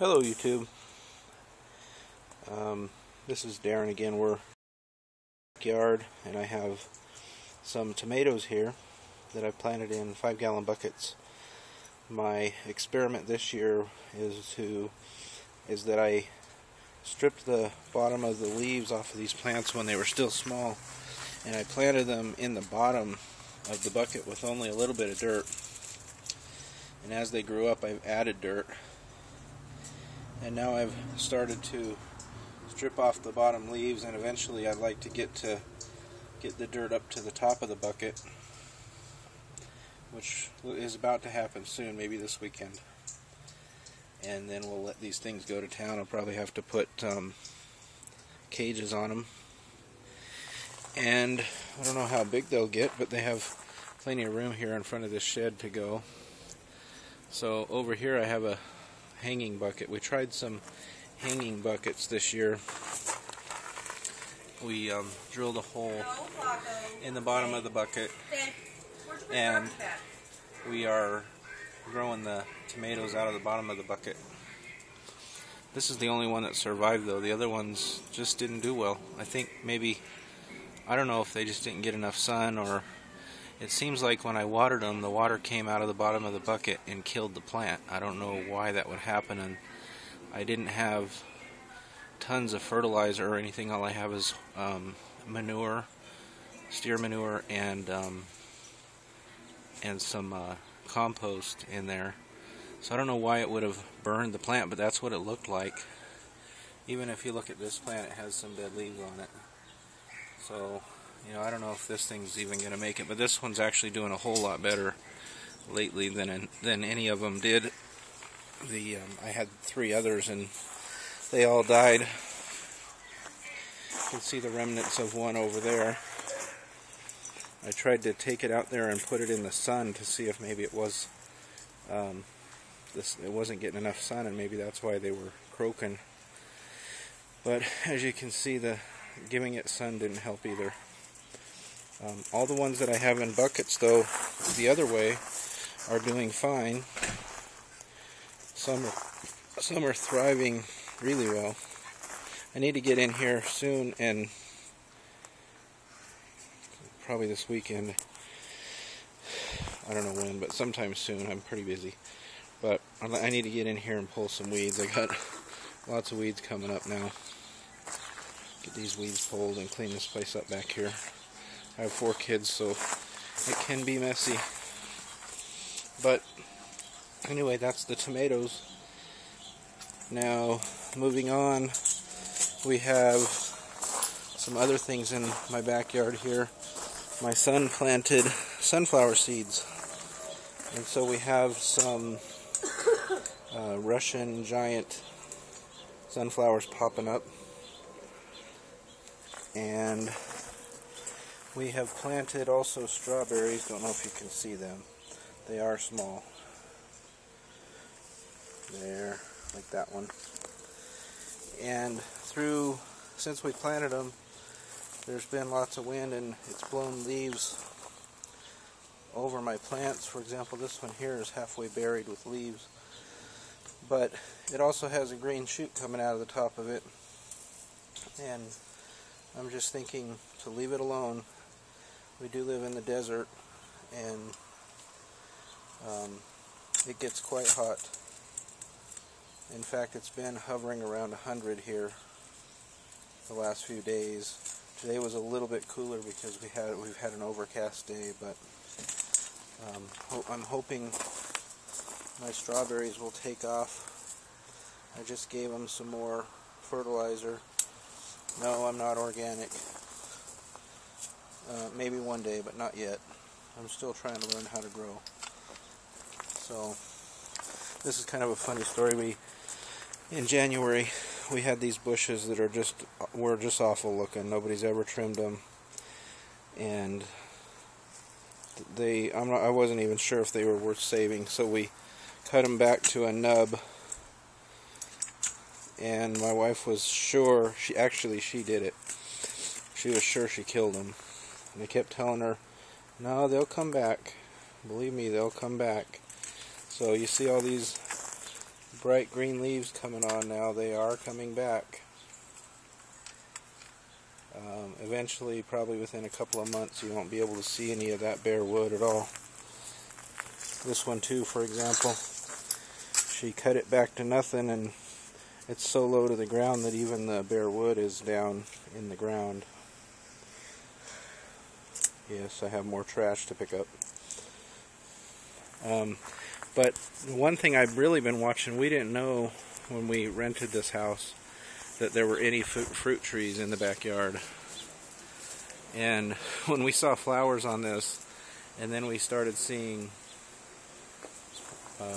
Hello YouTube. This is Darren again. We're in the backyard and I have some tomatoes here that I've planted in 5-gallon buckets. My experiment this year is that I stripped the bottom of the leaves off of these plants when they were still small, and I planted them in the bottom of the bucket with only a little bit of dirt. And as they grew up, I've added dirt. And now I've started to strip off the bottom leaves, and eventually I'd like to get the dirt up to the top of the bucket, which is about to happen soon, maybe this weekend. And then we'll let these things go to town. I'll probably have to put cages on them. And I don't know how big they'll get, but they have plenty of room here in front of this shed to go. So over here I have a hanging bucket. We tried some hanging buckets this year. We drilled a hole in the bottom of the bucket, and we are growing the tomatoes out of the bottom of the bucket. This is the only one that survived, though. The other ones just didn't do well. I think maybe, I don't know if they just didn't get enough sun, or it seems like when I watered them, the water came out of the bottom of the bucket and killed the plant. I don't know why that would happen, and I didn't have tons of fertilizer or anything. All I have is manure, steer manure, and some compost in there. So I don't know why it would have burned the plant, but that's what it looked like. Even if you look at this plant, it has some dead leaves on it. So, you know, I don't know if this thing's even going to make it, but this one's actually doing a whole lot better lately than any of them did. I had 3 others and they all died. You can see the remnants of one over there. I tried to take it out there and put it in the sun to see if maybe it was it wasn't getting enough sun, and maybe that's why they were croaking. But as you can see, giving it sun didn't help either. All the ones that I have in buckets, though, the other way, are doing fine. Some are thriving really well. I need to get in here soon, and probably this weekend. I don't know when, but sometime soon. I'm pretty busy. But I need to get in here and pull some weeds. I got lots of weeds coming up now. Get these weeds pulled and clean this place up back here. I have 4 kids, so it can be messy. But anyway, that's the tomatoes. Now, moving on, we have some other things in my backyard here. My son planted sunflower seeds, and so we have some Russian giant sunflowers popping up, and we have planted also strawberries. Don't know if you can see them. They are small. There, like that one. And since we planted them, there's been lots of wind, and it's blown leaves over my plants. For example, this one here is halfway buried with leaves. But it also has a green shoot coming out of the top of it. And I'm just thinking to leave it alone. We do live in the desert, and it gets quite hot. In fact, it's been hovering around 100 here the last few days. Today was a little bit cooler because we've had an overcast day, but I'm hoping my strawberries will take off. I just gave them some more fertilizer. No, I'm not organic. Maybe one day, but not yet. I'm still trying to learn how to grow. So, this is kind of a funny story. In January, we had these bushes that were just awful looking. Nobody's ever trimmed them, and I wasn't even sure if they were worth saving. So we cut them back to a nub, and my wife was sure she did it. She was sure she killed them. And I kept telling her, no, they'll come back. Believe me, they'll come back. So you see all these bright green leaves coming on now. They are coming back. Eventually, probably within a couple of months, you won't be able to see any of that bare wood at all. This one too, for example, she cut it back to nothing, and it's so low to the ground that even the bare wood is down in the ground. Yes, I have more trash to pick up. But one thing I've really been watching, we didn't know when we rented this house that there were any fruit trees in the backyard. And when we saw flowers on this, and then we started seeing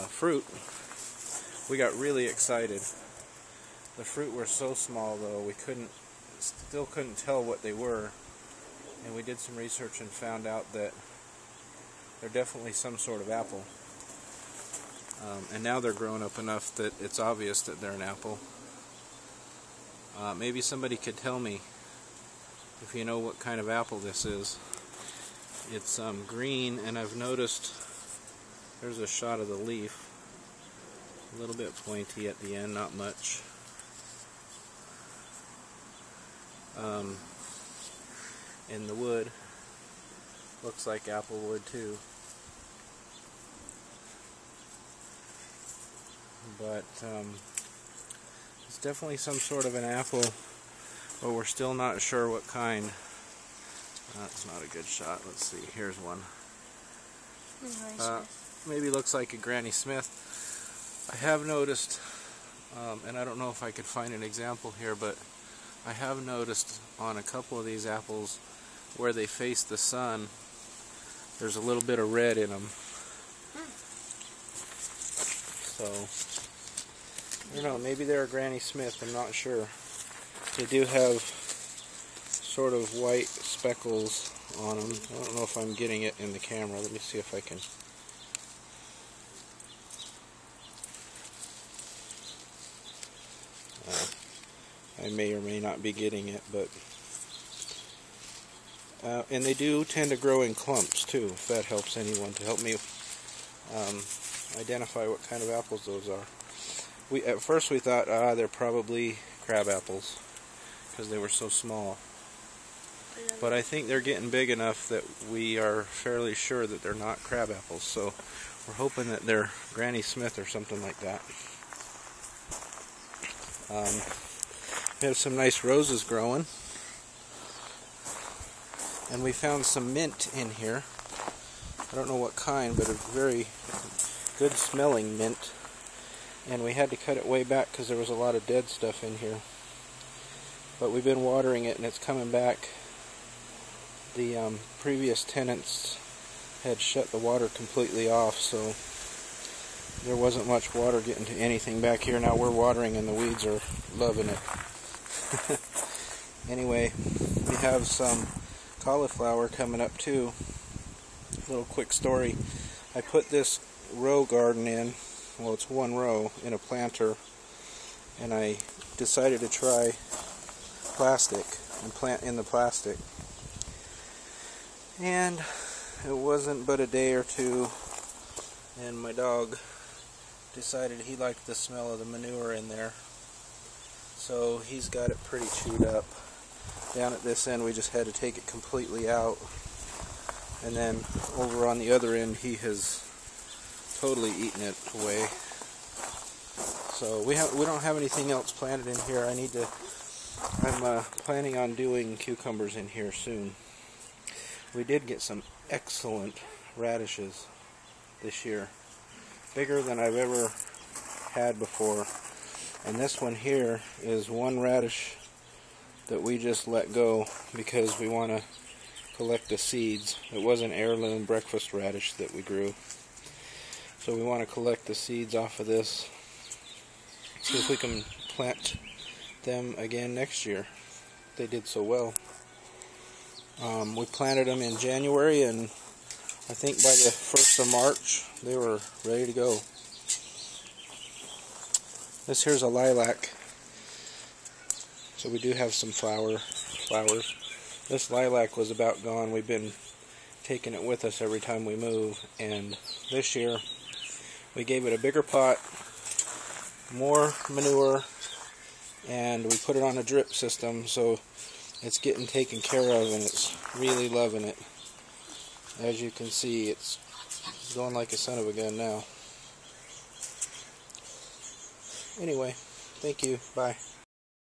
fruit, we got really excited. The fruit were so small though, we still couldn't tell what they were. And we did some research and found out that they're definitely some sort of apple. And now they're grown up enough that it's obvious that they're an apple. Maybe somebody could tell me if you know what kind of apple this is. It's green, and I've noticed there's a shot of the leaf. A little bit pointy at the end, not much. And the wood looks like apple wood too. But it's definitely some sort of an apple, but we're still not sure what kind. That's not a good shot. Let's see. Here's one. Maybe looks like a Granny Smith. I have noticed, and I don't know if I could find an example here, but I have noticed on a couple of these apples where they face the sun, there's a little bit of red in them. So, I don't know, maybe they're a Granny Smith, I'm not sure. They do have sort of white speckles on them. I don't know if I'm getting it in the camera. Let me see if I can. I may or may not be getting it, but and they do tend to grow in clumps too, if that helps anyone, to help me identify what kind of apples those are. At first we thought, they're probably crab apples because they were so small. But I think they're getting big enough that we are fairly sure that they're not crab apples. So we're hoping that they're Granny Smith or something like that. We have some nice roses growing. And we found some mint in here. I don't know what kind, but a very good smelling mint. And we had to cut it way back because there was a lot of dead stuff in here. But we've been watering it and it's coming back. The previous tenants had shut the water completely off, so there wasn't much water getting to anything back here. Now we're watering and the weeds are loving it. Anyway, we have some cauliflower coming up too. Little quick story. I put this row garden in, well, it's one row, in a planter, and I decided to try plastic and plant in the plastic. And it wasn't but a day or two, and my dog decided he liked the smell of the manure in there. So he's got it pretty chewed up. Down at this end we just had to take it completely out. And then over on the other end he has totally eaten it away. So we don't have anything else planted in here. I'm planning on doing cucumbers in here soon. We did get some excellent radishes this year. Bigger than I've ever had before. And this one here is one radish that we just let go because we want to collect the seeds. It was an heirloom breakfast radish that we grew. So we want to collect the seeds off of this. See if we can plant them again next year. They did so well. We planted them in January, and I think by the 1st of March they were ready to go. This here's a lilac, so we do have some flowers. This lilac was about gone. We've been taking it with us every time we move, and this year we gave it a bigger pot more manure, and we put it on a drip system, so it's getting taken care of, and it's really loving it. As you can see, it's going like a son of a gun now. Anyway, thank you. Bye.